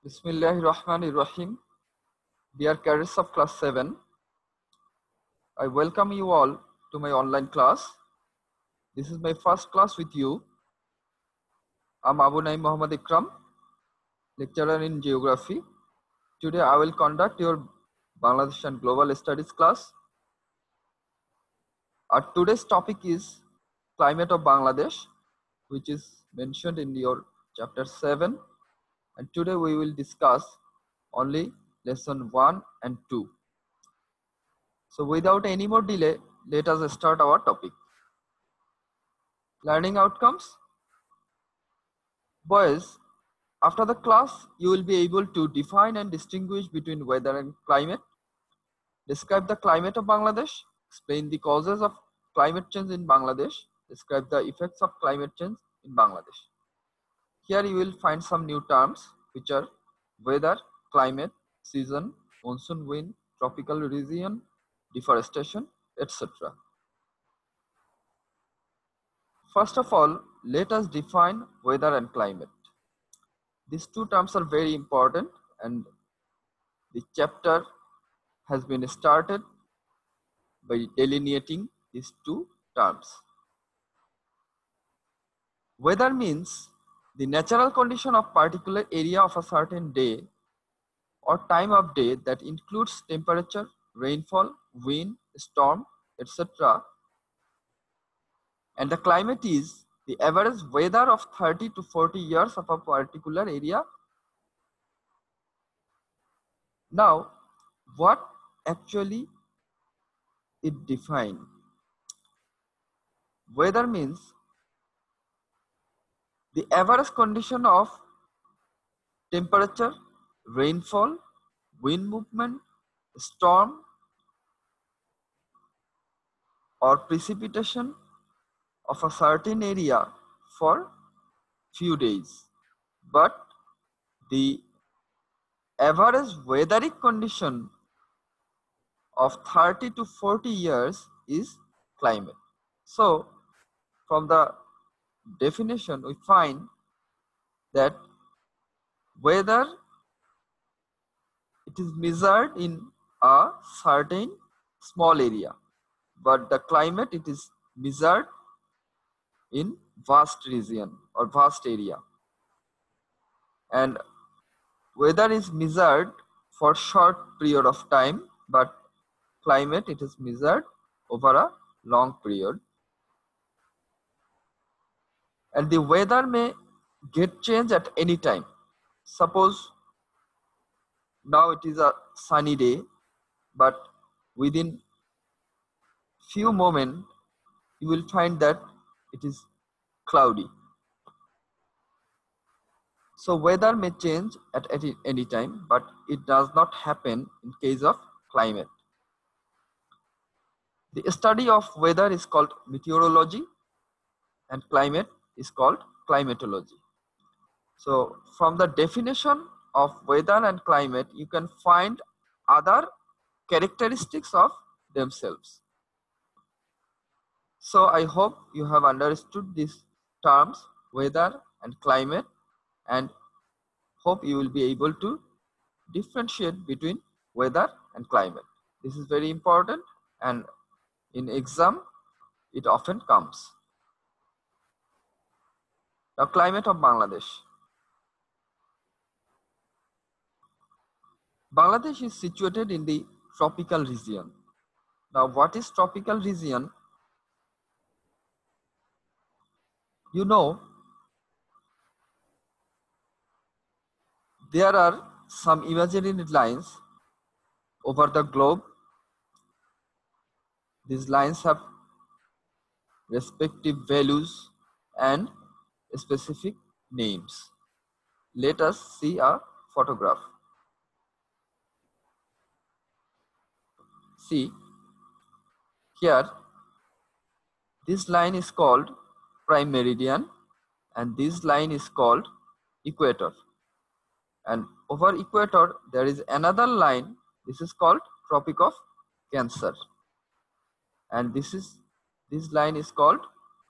Bismillahirrahmanirrahim. Dear cadets of class 7, I welcome you all to my online class. This is my first class with you. I'm Abu Naim Muhammad Ikram, lecturer in geography. Today I will conduct your Bangladesh and Global Studies class. Our today's topic is climate of Bangladesh, which is mentioned in your chapter 7. And today we will discuss only lesson 1 and 2. So without any more delay, let us start our topic. Learning outcomes. Boys, after the class, you will be able to define and distinguish between weather and climate, describe the climate of Bangladesh, explain the causes of climate change in Bangladesh, describe the effects of climate change in Bangladesh. Here you will find some new terms which are weather, climate, season, monsoon wind, tropical region, deforestation, etc. First of all, let us define weather and climate. These two terms are very important and the chapter has been started by delineating these two terms. Weather means the natural condition of particular area of a certain day or time of day that includes temperature, rainfall, wind, storm, etc. And the climate is the average weather of 30 to 40 years of a particular area. Now, what actually it defines? Weather means the average condition of temperature, rainfall, wind movement, storm, or precipitation of a certain area for few days. But the average weatheric condition of 30 to 40 years is climate. So from the definition we find that weather, it is measured in a certain small area, but the climate, it is measured in vast region or vast area, and weather is measured for short period of time, but climate, it is measured over a long period. And the weather may get changed at any time. Suppose now it is a sunny day, but within few moments you will find that it is cloudy. So weather may change at any time, but it does not happen in case of climate. The study of weather is called meteorology and climate is called climatology. So from the definition of weather and climate, you can find other characteristics of themselves. So I hope you have understood these terms, weather and climate, and hope you will be able to differentiate between weather and climate. This is very important, and in exam it often comes. Now, climate of Bangladesh. Bangladesh is situated in the tropical region. Now, what is tropical region? You know, there are some imaginary lines over the globe. These lines have respective values and specific names. Let us see a photograph. See, here, this line is called prime meridian and this line is called equator. And over equator, there is another line, this is called Tropic of Cancer. And this line is called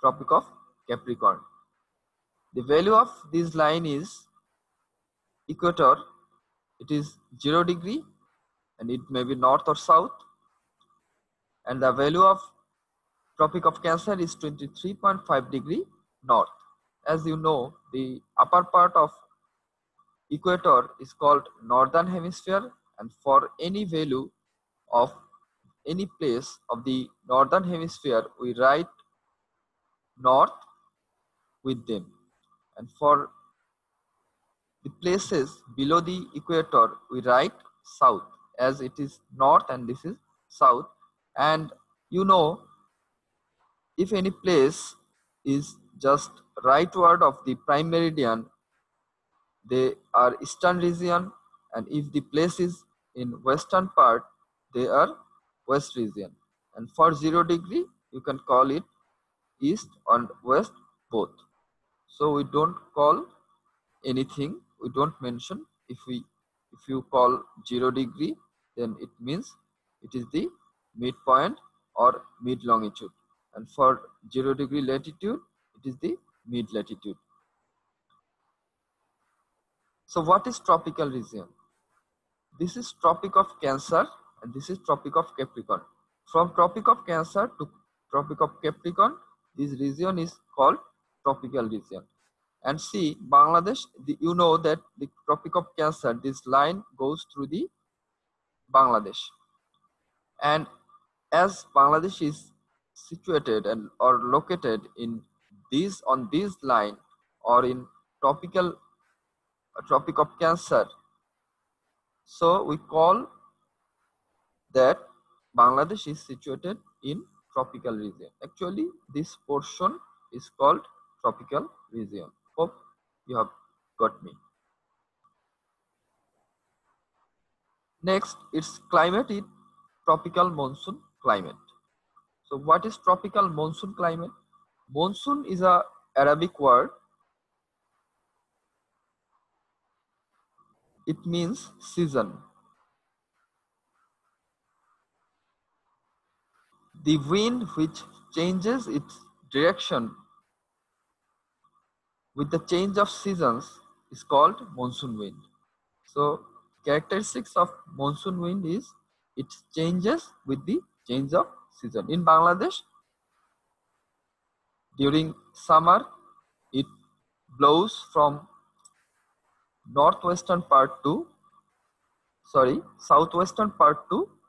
Tropic of Capricorn. The value of this line is equator it is 0 degree, and it may be north or south. And the value of Tropic of Cancer is 23.5 degree north. As you know, the upper part of equator is called northern hemisphere, and for any value of any place of the northern hemisphere, we write north with them. And for the places below the equator, we write south, as it is north and this is south. And you know, if any place is just rightward of the prime meridian, they are eastern region, and if the place is in western part, they are west region. And for 0 degree, you can call it east and west both. So we don't call anything, we don't mention. If you call 0 degree, then it means it is the midpoint or mid longitude, and for 0 degree latitude, it is the mid latitude. So what is tropical region? This is Tropic of Cancer and this is Tropic of Capricorn. From Tropic of Cancer to Tropic of Capricorn, this region is called tropical region. And see, Bangladesh, you know that the Tropic of Cancer, this line goes through the Bangladesh. And as Bangladesh is situated and or located in on this line or in Tropic of Cancer, so we call that Bangladesh is situated in tropical region. Actually, this portion is called tropical region. Hope you have got me. Next, its climate is tropical monsoon climate. So what is tropical monsoon climate? Monsoon is a Arabic word. It means season. The wind which changes its direction with the change of seasons is called monsoon wind. So characteristics of monsoon wind is it changes with the change of season. In Bangladesh, during summer, it blows from southwestern part to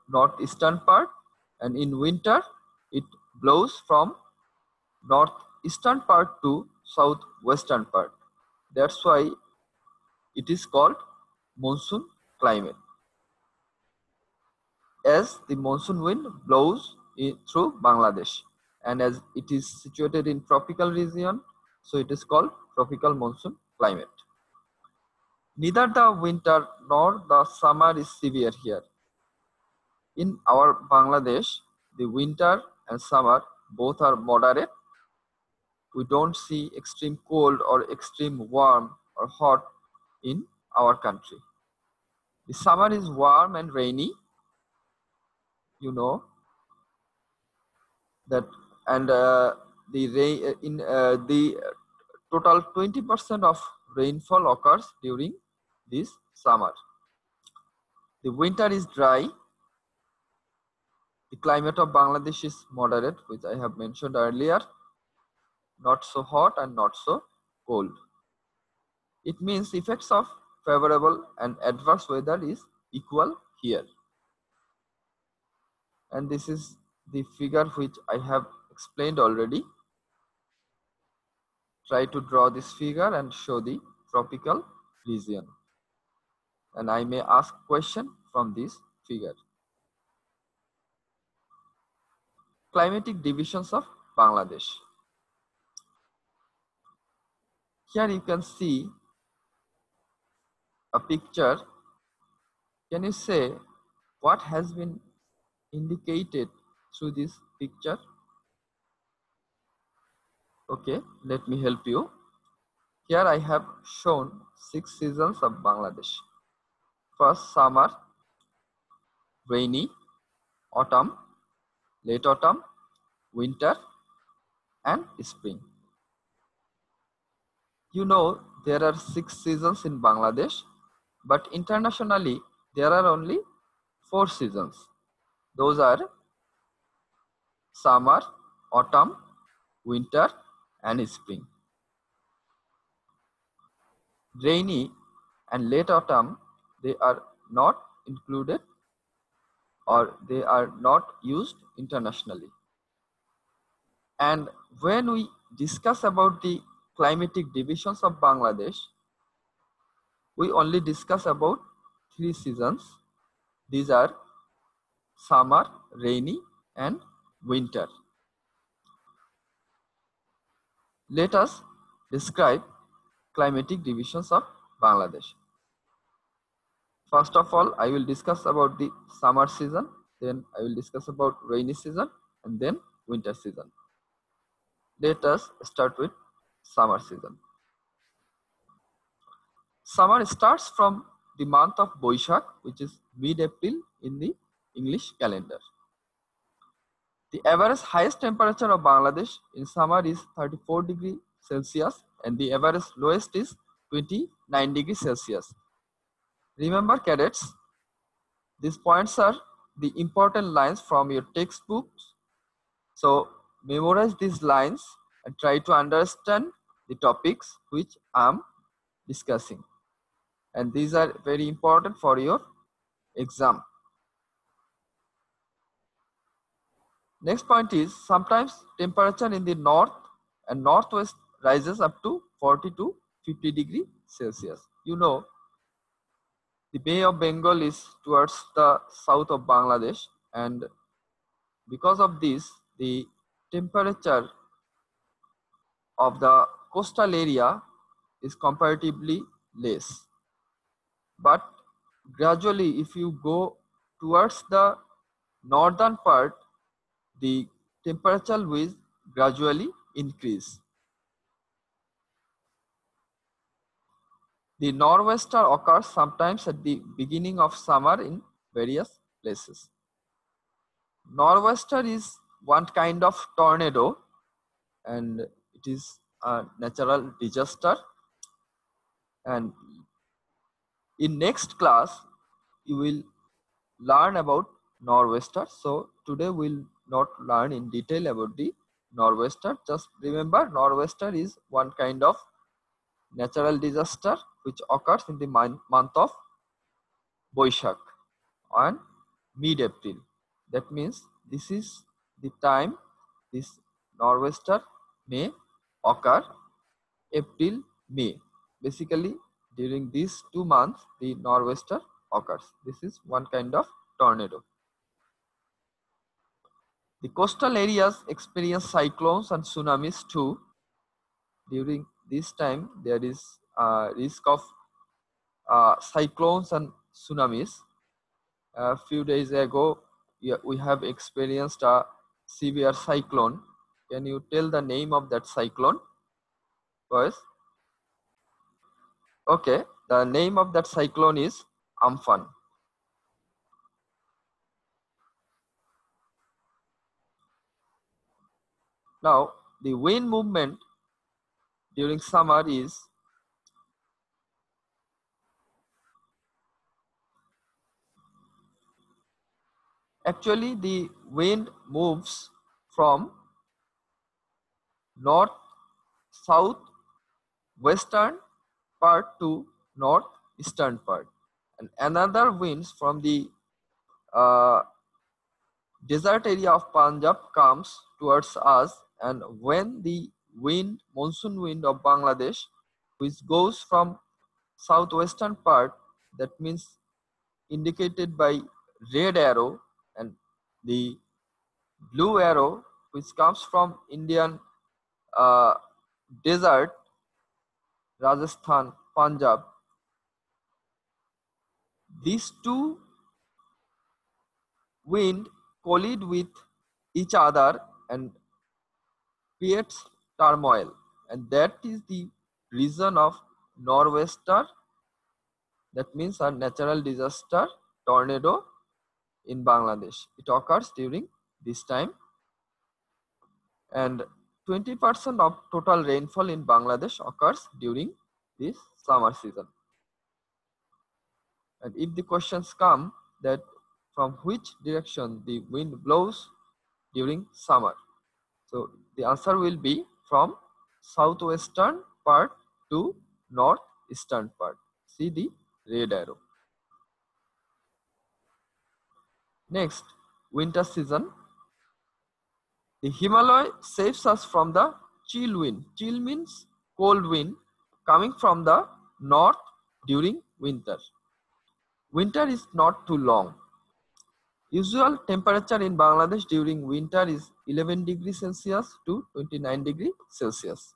northeastern part, and in winter it blows from northeastern part to southwestern part. That's why it is called monsoon climate, as the monsoon wind blows through Bangladesh, and as it is situated in tropical region, so it is called tropical monsoon climate. Neither the winter nor the summer is severe here. In our Bangladesh, the winter and summer both are moderate. We don't see extreme cold or extreme warm or hot in our country. The summer is warm and rainy, you know that, and the total 20% of rainfall occurs during this summer. The winter is dry. The climate of Bangladesh is moderate, which I have mentioned earlier, not so hot and not so cold. It means effects of favorable and adverse weather is equal here. And this is the figure which I have explained already. Try to draw this figure and show the tropical region. And I may ask question from this figure. Climatic divisions of Bangladesh. Here you can see a picture. Can you say what has been indicated through this picture? Okay, let me help you. Here I have shown 6 seasons of Bangladesh. First, summer, rainy, autumn, late autumn, winter, and spring. You know there are 6 seasons in Bangladesh. But internationally, there are only 4 seasons. Those are summer, autumn, winter, and spring. Rainy and late autumn, they are not included or they are not used internationally. And when we discuss about the climatic divisions of Bangladesh, we only discuss about 3 seasons. These are summer, rainy, and winter. Let us describe climatic divisions of Bangladesh. First of all, I will discuss about the summer season, then I will discuss about rainy season, and then winter season. Let us start with summer season. Summer starts from the month of Boishak, which is mid-April in the English calendar. The average highest temperature of Bangladesh in summer is 34 degrees Celsius and the average lowest is 29 degrees Celsius. Remember, cadets, these points are the important lines from your textbooks. So memorize these lines and try to understand the topics which I am discussing. And these are very important for your exam. Next point is sometimes temperature in the north and northwest rises up to 40 to 50 degrees Celsius. You know, the Bay of Bengal is towards the south of Bangladesh, and because of this, the temperature of the coastal area is comparatively less. But gradually, if you go towards the northern part, the temperature will gradually increase. The nor'wester occurs sometimes at the beginning of summer in various places. Nor'wester is one kind of tornado and it is a natural disaster. And in next class, you will learn about nor'wester. So today we'll not learn in detail about the nor'wester. Just remember, nor'wester is one kind of natural disaster which occurs in the month of Boishak on mid-April. That means this is the time this nor'wester may occur, April, May. Basically, during these 2 months, the nor'wester occurs. This is one kind of tornado. The coastal areas experience cyclones and tsunamis too. During this time, there is a risk of cyclones and tsunamis. A few days ago, we have experienced a severe cyclone. Can you tell the name of that cyclone, boys? Okay, the name of that cyclone is Amphan. Now, the wind movement during summer is actually the wind moves from north, south, western part to northeastern part, and another winds from the desert area of Punjab comes towards us, and when the monsoon wind of Bangladesh, which goes from southwestern part, that means indicated by red arrow, and the blue arrow which comes from Indian desert, Rajasthan, Punjab. These two wind collide with each other and creates turmoil, and that is the reason of nor'wester. That means a natural disaster tornado in Bangladesh. It occurs during this time, and 20% of total rainfall in Bangladesh occurs during this summer season. And if the questions come that from which direction the wind blows during summer, so the answer will be from southwestern part to northeastern part. See the red arrow. Next, winter season. The Himalaya saves us from the chill wind. Chill means cold wind coming from the north during winter. Winter is not too long. Usual temperature in Bangladesh during winter is 11 degrees Celsius to 29 degrees Celsius.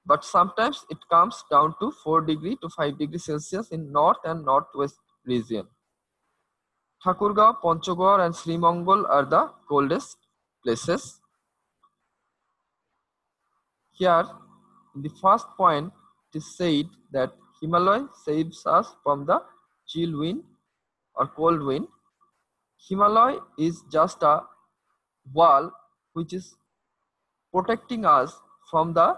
But sometimes it comes down to 4 degree to 5 degrees Celsius in north and northwest region. Thakurgaon, Panchgawar and Srimangal are the coldest places. Here, in the first point, it is said that Himalaya saves us from the chill wind or cold wind. Himalaya is just a wall which is protecting us from the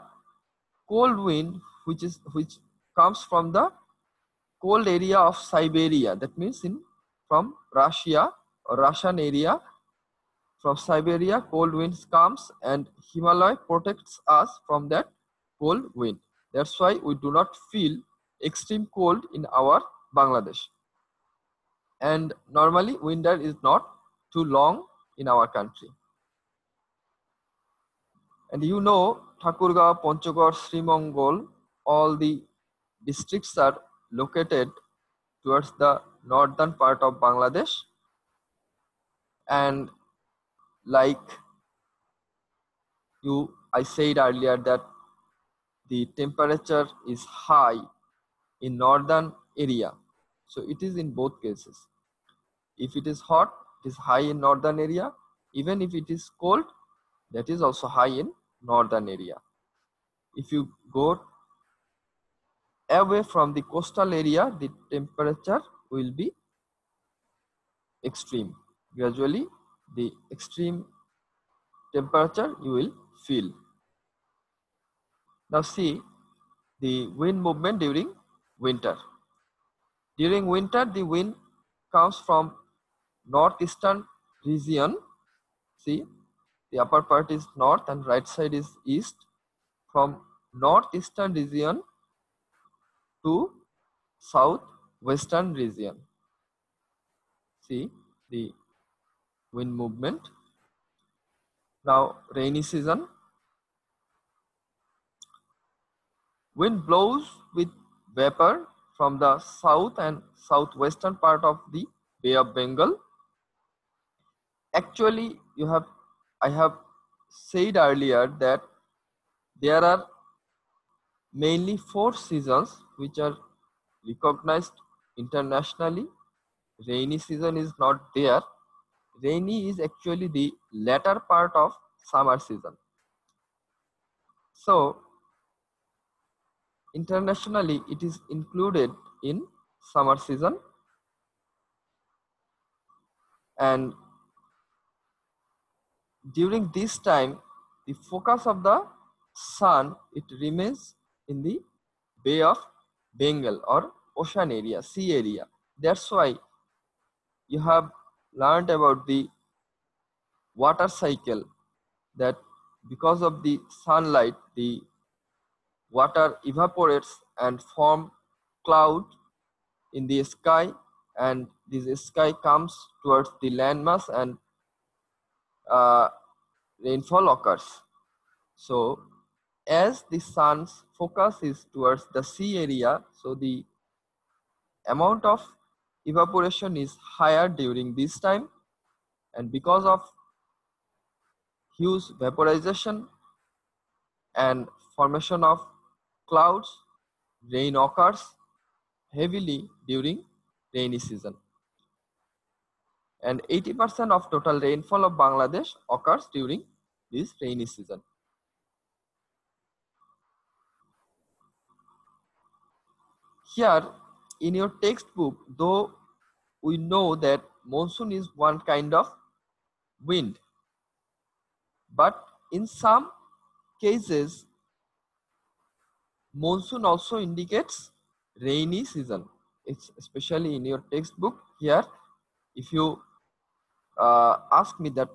cold wind which comes from the cold area of Siberia. That means from Russia or Russian area. From Siberia, cold winds comes and Himalaya protects us from that cold wind. That's why we do not feel extreme cold in our Bangladesh. And normally winter is not too long in our country. And you know, Thakurgaon, Panchgawar, Srimangal, all the districts are located towards the northern part of Bangladesh. And like I said earlier that the temperature is high in northern area. So it is in both cases. If it is hot, it is high in northern area. Even if it is cold, that is also high in northern area. If you go away from the coastal area, the temperature will be extreme. Gradually, the extreme temperature you will feel. Now see the wind movement during winter. During winter, the wind comes from northeastern region. See, the upper part is north and right side is east. From northeastern region to southwestern region. See the wind movement. Now rainy season. Wind blows with vapor from the south and southwestern part of the Bay of Bengal. Actually, I have said earlier that there are mainly 4 seasons which are recognized internationally. Rainy season is not there. Rainy is actually the latter part of summer season. So internationally it is included in summer season, and during this time the focus of the sun, it remains in the Bay of Bengal or ocean area, sea area. That's why you have learned about the water cycle, that because of the sunlight the water evaporates and form cloud in the sky, and this sky comes towards the landmass and rainfall occurs. So as the sun's focus is towards the sea area, so the amount of evaporation is higher during this time, and because of huge vaporization and formation of clouds, rain occurs heavily during rainy season. And 80% of total rainfall of Bangladesh occurs during this rainy season. Here in your textbook, though we know that monsoon is one kind of wind, but in some cases monsoon also indicates rainy season. It's especially in your textbook here. If you ask me that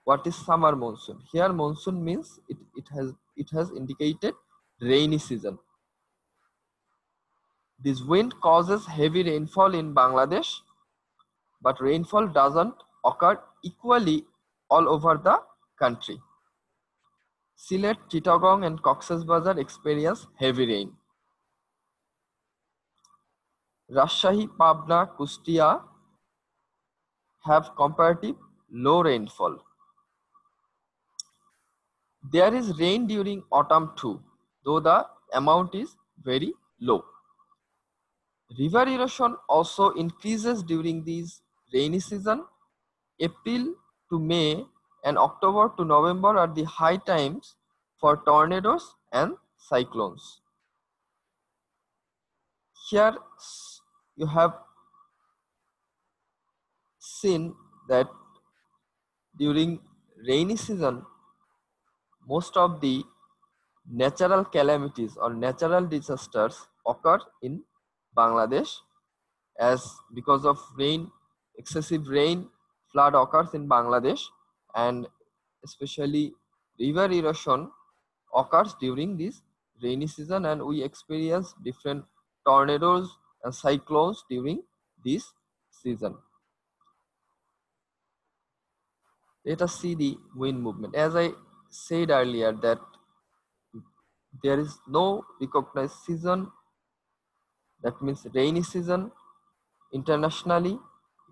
what is summer monsoon, here monsoon means it has indicated rainy season. This wind causes heavy rainfall in Bangladesh, but rainfall doesn't occur equally all over the country. Sylhet, Chittagong and Cox's Bazar experience heavy rain. Rajshahi, Pabna, Kustia have comparative low rainfall. There is rain during autumn too, though the amount is very low. River erosion also increases during this rainy season. April to May and October to November are the high times for tornadoes and cyclones. Here you have seen that during rainy season, most of the natural calamities or natural disasters occur in Bangladesh, as because of rain, excessive rain, flood occurs in Bangladesh, and especially river erosion occurs during this rainy season, and we experience different tornadoes and cyclones during this season. Let us see the wind movement. As I said earlier that there is no recognized season, that means rainy season internationally.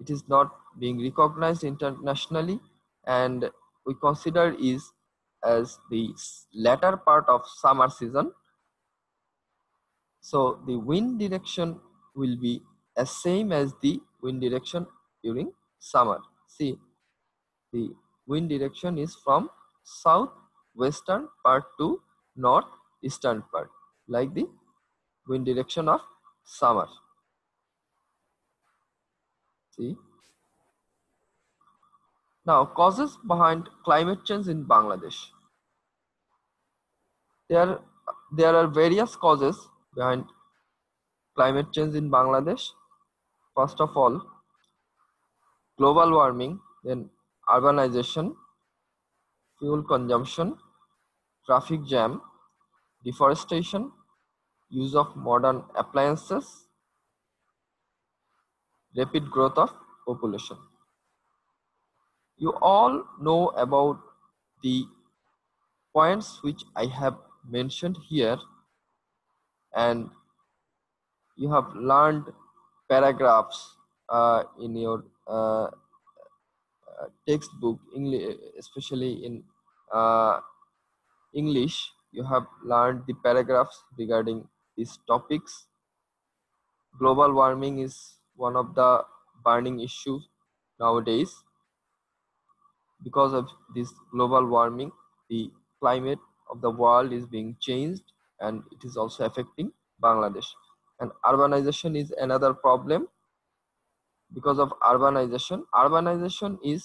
It is not being recognized internationally, and we consider is as the latter part of summer season. So the wind direction will be as same as the wind direction during summer. See, the wind direction is from southwestern part to northeastern part, like the wind direction of summer. See. Now, causes behind climate change in Bangladesh. There are various causes behind climate change in Bangladesh. First of all, global warming, then urbanization, fuel consumption, traffic jam, deforestation, use of modern appliances, rapid growth of population. You all know about the points which I have mentioned here, and you have learned paragraphs in your textbook, English, especially in English. You have learned the paragraphs regarding these topics. Global warming is one of the burning issues nowadays. Because of this global warming, the climate of the world is being changed, and it is also affecting Bangladesh. And urbanization is another problem. Because of urbanization is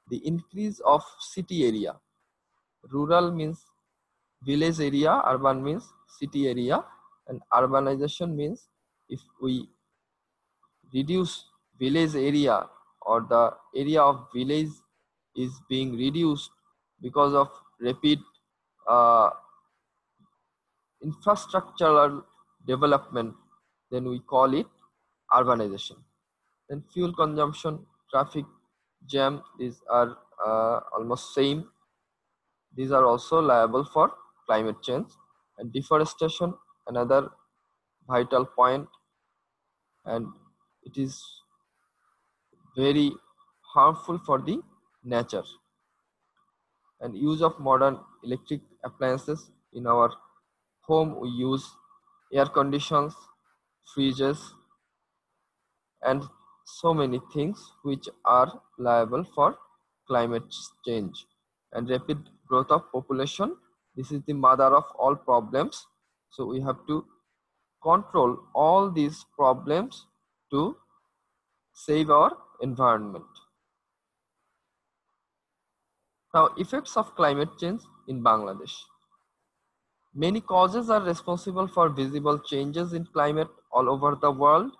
the increase of city area. Rural means village area, urban means city area, and urbanization means if we reduce village area, or the area of village is being reduced because of rapid infrastructural development, then we call it urbanization. Then fuel consumption, traffic jam, these are almost same. These are also liable for climate change. And deforestation, another vital point, and it is very harmful for the nature. And use of modern electric appliances. In our home we use air conditions, fridges, and so many things which are liable for climate change. And rapid growth of population, this is the mother of all problems. So we have to control all these problems to save our environment. Now, effects of climate change in Bangladesh. Many causes are responsible for visible changes in climate all over the world.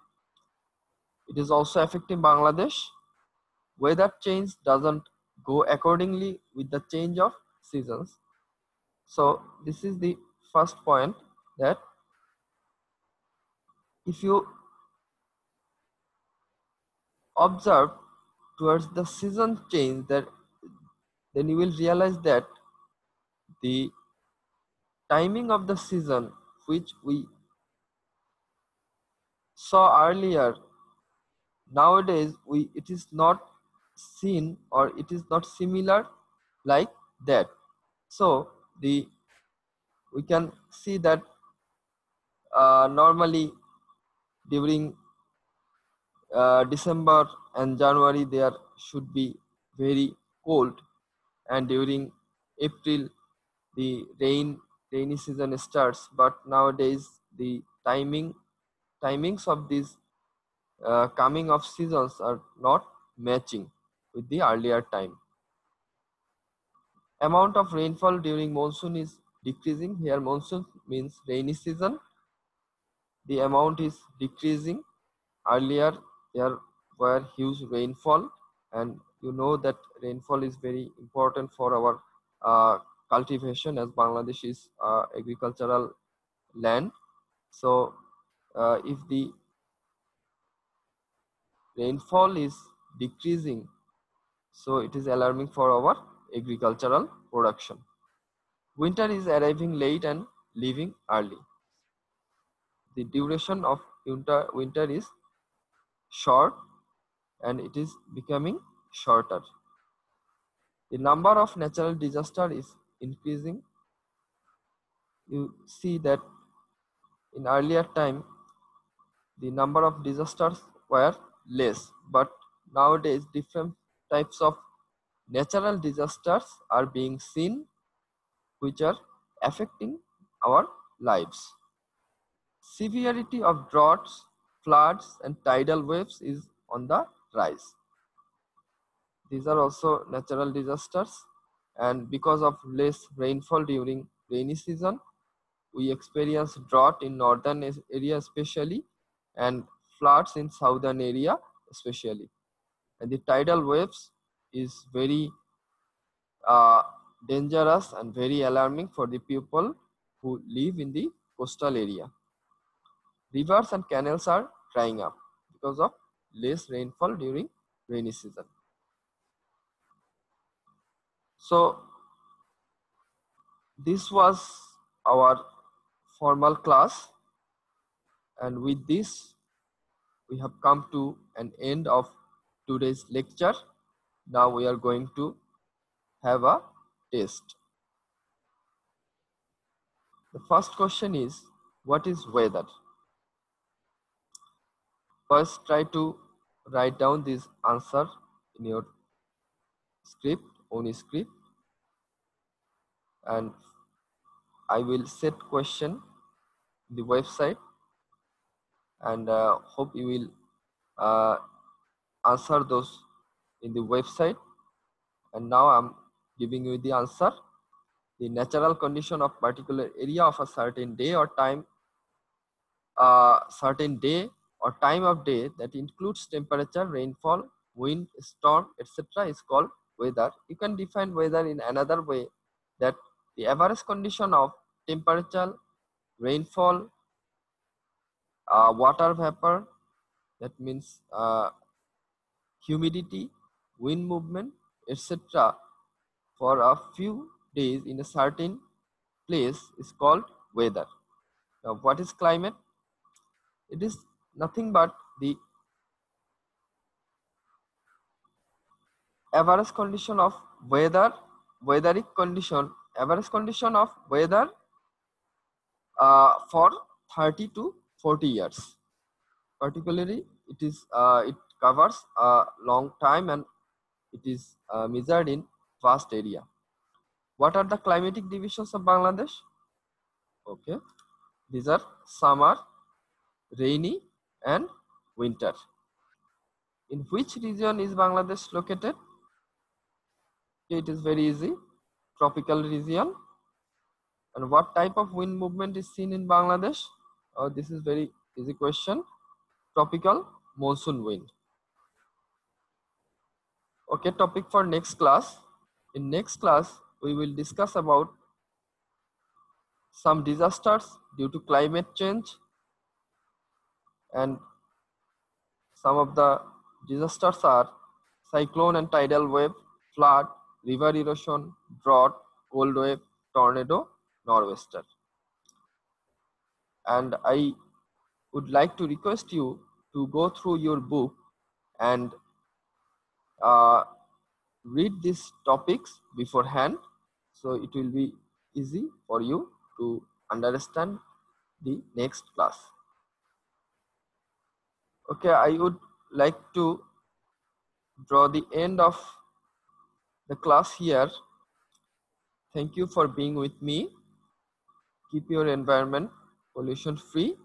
It is also affecting Bangladesh. Weather change doesn't go accordingly with the change of seasons. So this is the first point, that if you observe towards the season change, that then you will realize that the timing of the season which we saw earlier, nowadays it is not seen, or it is not similar like that. So we can see that normally during December and January there should be very cold, and during April the rainy season starts. But nowadays the timings of these coming of seasons are not matching with the earlier time. Amount of rainfall during monsoon is decreasing. Here monsoon means rainy season. The amount is decreasing. Earlier there were huge rainfall, and you know that rainfall is very important for our cultivation, as Bangladesh is agricultural land. So if the rainfall is decreasing, so it is alarming for our agricultural production. Winter is arriving late and leaving early. The duration of winter is short, and it is becoming shorter. The number of natural disaster is increasing. You see that in earlier time the number of disasters were less, but nowadays different types of natural disasters are being seen, which are affecting our lives. Severity of droughts, floods, and tidal waves is on the rise. These are also natural disasters, and because of less rainfall during rainy season, we experience drought in northern area especially, and floods in southern area especially. And the tidal waves is very uh, dangerous and very alarming for the people who live in the coastal area. Rivers and canals are drying up because of less rainfall during rainy season. So this was our formal class, and with this we have come to an end of today's lecture. Now we are going to have a test. The first question is, what is weather? First, try to write down this answer in your own script, and I will set question in the website, and hope you will answer those in the website. And now I'm giving you the answer. The natural condition of particular area of a certain day or time, of day that includes temperature, rainfall, wind, storm, etc. is called weather. You can define weather in another way, that the average condition of temperature, rainfall, water vapor, that means humidity, wind movement, etc. for a few days in a certain place is called weather. Now, what is climate? It is nothing but the average condition of weather, average condition of weather for 30 to 40 years. Particularly, it covers a long time, and it is measured in vast area. What are the climatic divisions of Bangladesh? Okay, these are summer, rainy, and winter. In which region is Bangladesh located? Okay, it is very easy. Tropical region. And what type of wind movement is seen in Bangladesh? This is very easy question. Tropical. monsoon wind. Okay, topic for next class. In next class, we will discuss about some disasters due to climate change, and some of the disasters are cyclone and tidal wave, flood, river erosion, drought, cold wave, tornado, nor'wester. And I would like to request you to go through your book and read these topics beforehand, so it will be easy for you to understand the next class. Okay, I would like to draw the end of the class here. Thank you for being with me. Keep your environment pollution free.